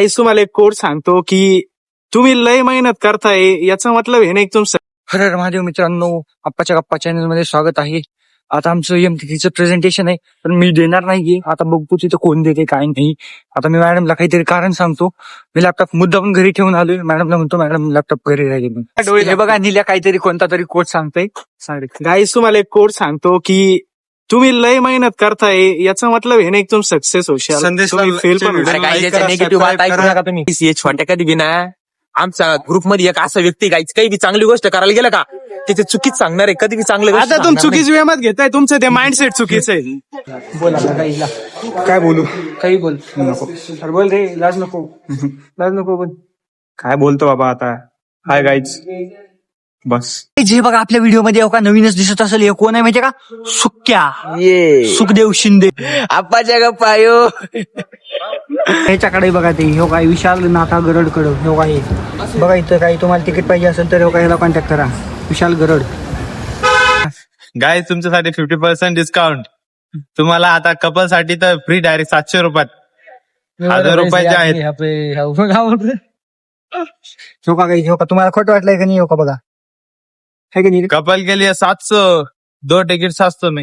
गाईस तुम्हाला एक कोड सांगतो की तुम्ही लय मेहनत करताय याचा मतलब हे नाही की तुमचं हर हर महादेव मित्रांनो, आप्पाच्या गप्पा चॅनल मध्ये स्वागत आहे. आता आमचं एमटीचं प्रेझेंटेशन आहे, पण मी देणार नाहीये. आता बघू तिथं कोण देते काय नाही. आता मी मॅडमला काहीतरी कारण सांगतो. मी लॅपटॉप मुद्दाम घरी ठेवून आलोय. मॅडमला म्हणतो मॅडम लॅपटॉप घरी राहील. हे बघा निल्या काहीतरी कोणता तरी कोड सांगतोय. सांग गाईस तुम्हाला एक कोड सांगतो की तुम्ही लय मेहनत करताय याचा मतलब हे नाही की तुम्ही सक्सेस होशाल, तुम्ही फेल पण अरे होशाल. काय याच्या निगेटिव्ह बात ऐकू नका तुम्ही. हे छोट्या कधी बी ना आमच्या ग्रुपमध्ये एक असा व्यक्ती गायच काही बी चांगली गोष्ट करायला गेलं का त्याचे चुकीच सांगणार आहे, कधी बी चांगलं गोष्ट आता तुम्ही सांगणार नाही. चुकीची वेमात घेताय, तुमचं ते माइंडसेट चुकीचं आहे. बोल आता काही काय बोलू? काही बोल नको. अरे बोल रे, लाज नको. लाज नको बोल. काय बोलतो बाबा आता? हाय गाईज, बस. जे बघा आपल्या व्हिडिओ मध्ये का नवीनच दिसत असेल, हे कोण आहे माहितीये का? सुक्या ये सुखदेव शिंदे. आप्पाच्या गप्पा यो. ह्याच्याकडे बघा ते हो काय विशाल नाथा गरडकडे हो काय बघा इथं काही तुम्हाला तिकीट पाहिजे असेल तर हो काय ह्याला कॉन्टॅक्ट करा. विशाल गरड. गाईज तुमच्यासाठी 50% डिस्काउंट. तुम्हाला आता कपल साठी तर फ्री डायरेक्ट 700 रुपयात. 1000 रुपयाचे आहेत. हो का काही हो का तुम्हाला खोटं वाटलंय का नाही? हो का बघा है की नाही? कपल के लिए 700 2 टिकट 700 में.